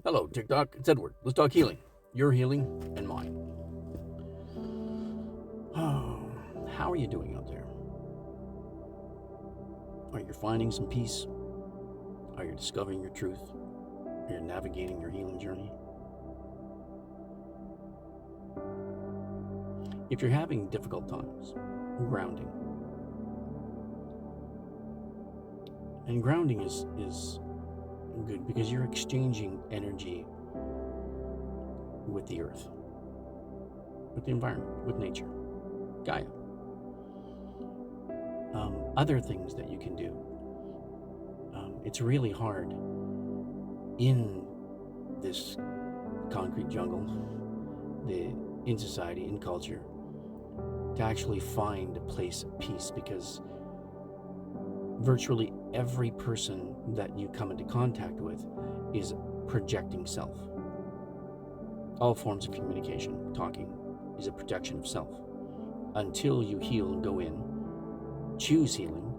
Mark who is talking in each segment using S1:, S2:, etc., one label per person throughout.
S1: Hello, TikTok. It's Edward. Let's talk healing. Your healing and mine. Oh, how are you doing out there? Are you finding some peace? Are you discovering your truth? Are you navigating your healing journey? If you're having difficult times, grounding. And grounding is good because you're exchanging energy with the earth, with the environment, with nature, Gaia. Other things that you can do. It's really hard in this concrete jungle, in society, in culture, to actually find a place of peace, because virtually every person that you come into contact with is projecting self. All forms of communication, talking, is a projection of self. Until you heal and go in, choose healing,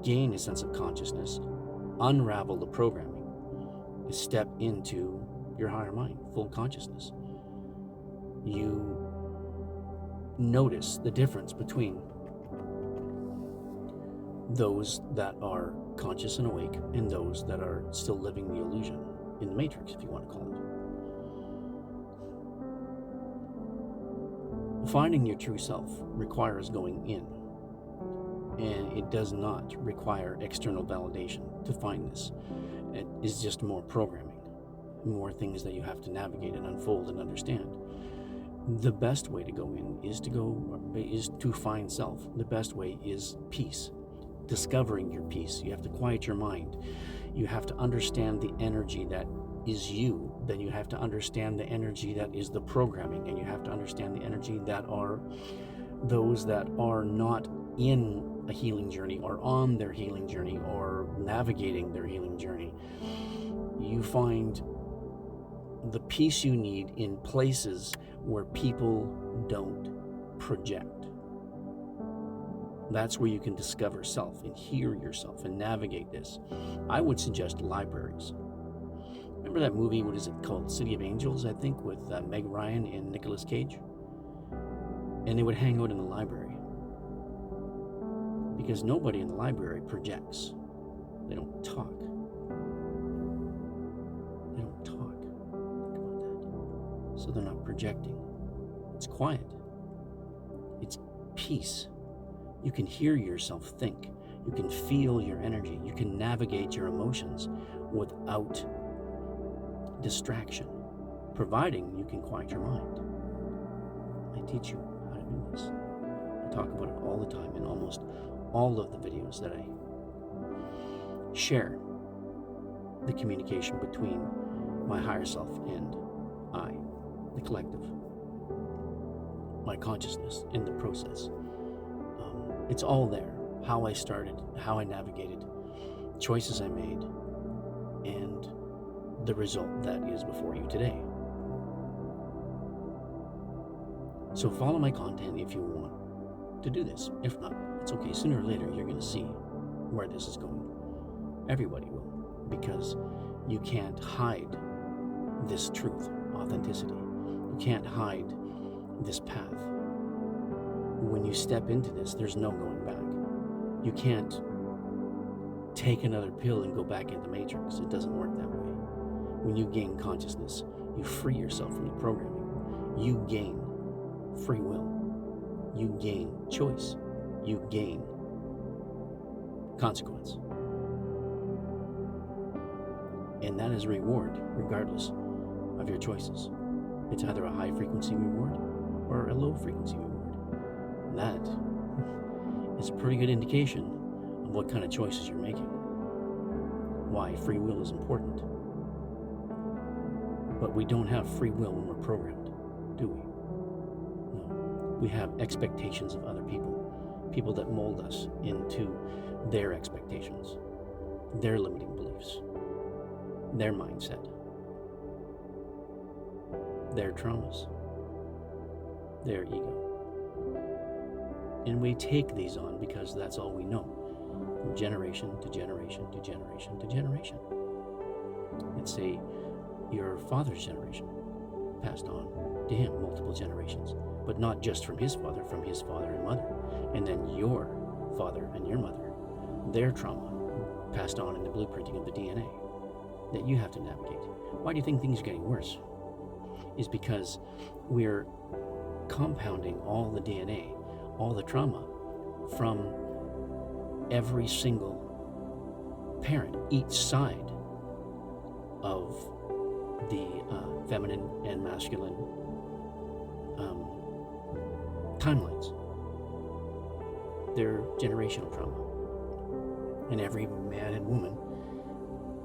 S1: gain a sense of consciousness, unravel the programming, step into your higher mind, full consciousness. You notice the difference between those that are conscious and awake and those that are still living the illusion, in the matrix, if you want to call it. Finding your true self requires going in, and it does not require external validation to find this. It is just more programming, more things that you have to navigate and unfold and understand. The best way to go in is to find self. The best way is peace. Discovering your peace. You have to quiet your mind. You have to understand the energy that is you. Then you have to understand the energy that is the programming, and you have to understand the energy that are those that are not in a healing journey or on their healing journey or navigating their healing journey. You find the peace you need in places where people don't project. That's where you can discover self and hear yourself and navigate this. I would suggest libraries. Remember that movie, what is it called? City of Angels, I think, with Meg Ryan and Nicolas Cage? And they would hang out in the library. Because nobody in the library projects. They don't talk. They don't talk. Think about that. So they're not projecting. It's quiet. It's peace. You can hear yourself think. You can feel your energy. You can navigate your emotions without distraction, providing you can quiet your mind. I teach you how to do this. I talk about it all the time in almost all of the videos that I share. The communication between my higher self and I, the collective, my consciousness in the process. It's all there. How I started, how I navigated, choices I made, and the result that is before you today. So follow my content if you want to do this. If not, it's okay. Sooner or later, you're going to see where this is going. Everybody will, because you can't hide this truth, authenticity. You can't hide this path. When you step into this, there's no going back. You can't take another pill and go back into the matrix. It doesn't work that way. When you gain consciousness, you free yourself from the programming. You gain free will. You gain choice. You gain consequence. And that is reward regardless of your choices. It's either a high frequency reward or a low frequency reward. That is a pretty good indication of what kind of choices you're making. Why free will is important. But we don't have free will when we're programmed, do we? No. We have expectations of other people that mold us into their expectations, their limiting beliefs, their mindset, their traumas, their ego. And we take these on because that's all we know, from generation to generation to generation to generation. It's a your father's generation passed on to him, multiple generations, but not just from his father and mother, and then your father and your mother, their trauma passed on in the blueprinting of the DNA that you have to navigate. Why do you think things are getting worse? Is because we're compounding all the DNA, all the trauma from every single parent, each side of the feminine and masculine timelines. They're generational trauma. And every man and woman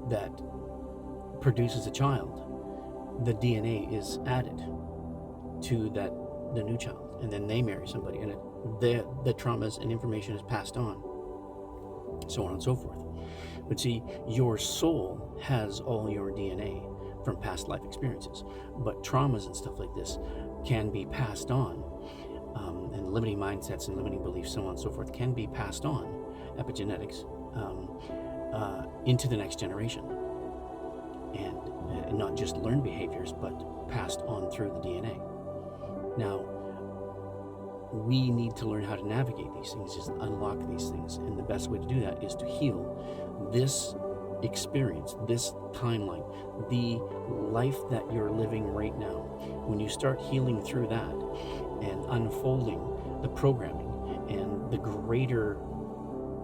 S1: that produces a child, the DNA is added to the new child, and then they marry somebody, and the traumas and information is passed on, so on and so forth. But see, your soul has all your DNA from past life experiences, but traumas and stuff like this can be passed on, and limiting mindsets and limiting beliefs, so on and so forth, can be passed on, epigenetics, into the next generation, and not just learned behaviors, but passed on through the DNA. Now, we need to learn how to navigate these things, just unlock these things, and the best way to do that is to heal this experience, this timeline, the life that you're living right now. When you start healing through that and unfolding the programming and the greater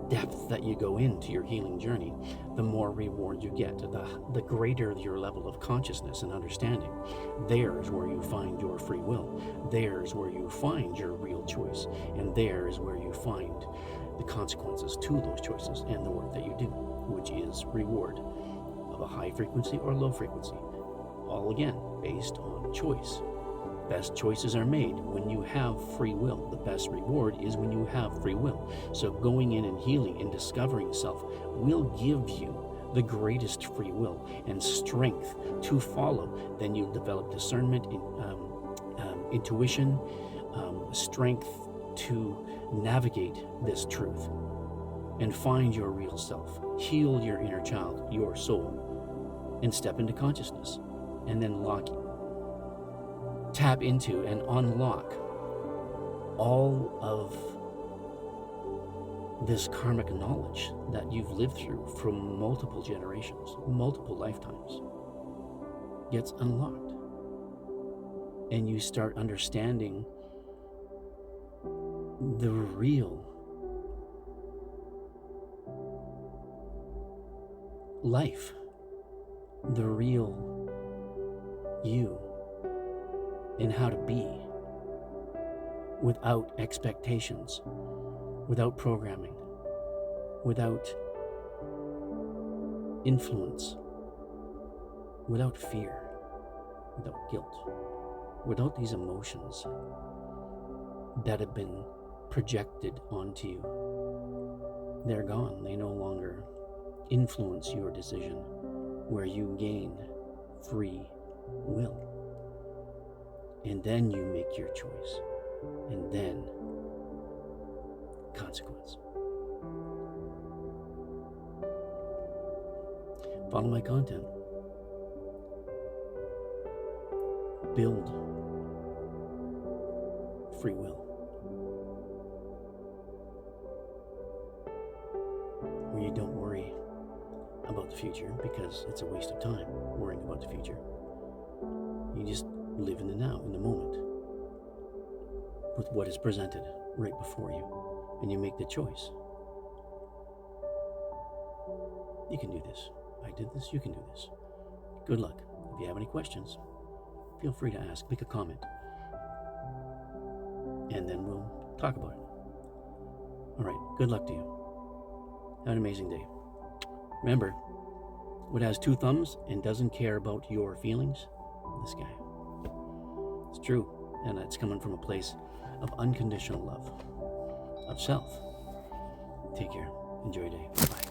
S1: depth that you go into your healing journey, the more reward you get, the greater your level of consciousness and understanding. There's where you find your free will. There's where you find your real choice. And there is where you find the consequences to those choices and the work that you do, which is reward of a high frequency or low frequency. All again, based on choice. Best choices are made when you have free will. The best reward is when you have free will. So going in and healing and discovering self will give you the greatest free will and strength to follow. Then you'll develop discernment, intuition, strength to navigate this truth and find your real self. Heal your inner child, your soul, and step into consciousness, and then tap into and unlock all of this karmic knowledge that you've lived through from multiple generations, multiple lifetimes, gets unlocked. And you start understanding the real life, the real you, and how to be without expectations, without programming, without influence, without fear, without guilt, without these emotions that have been projected onto you. They're gone. They no longer influence your decision, where you gain free will. And then you make your choice. And then consequence. Follow my content. Build free will. Where you don't worry about the future, because it's a waste of time worrying about the future. You just live in the now, in the moment, with what is presented right before you, and you make the choice. You can do this. I did this, you can do this. Good luck. If you have any questions, feel free to ask, make a comment, and then we'll talk about it. All right, good luck to you. Have an amazing day. Remember, what has two thumbs and doesn't care about your feelings? This guy. It's true, and it's coming from a place of unconditional love, of self. Take care. Enjoy your day. Bye.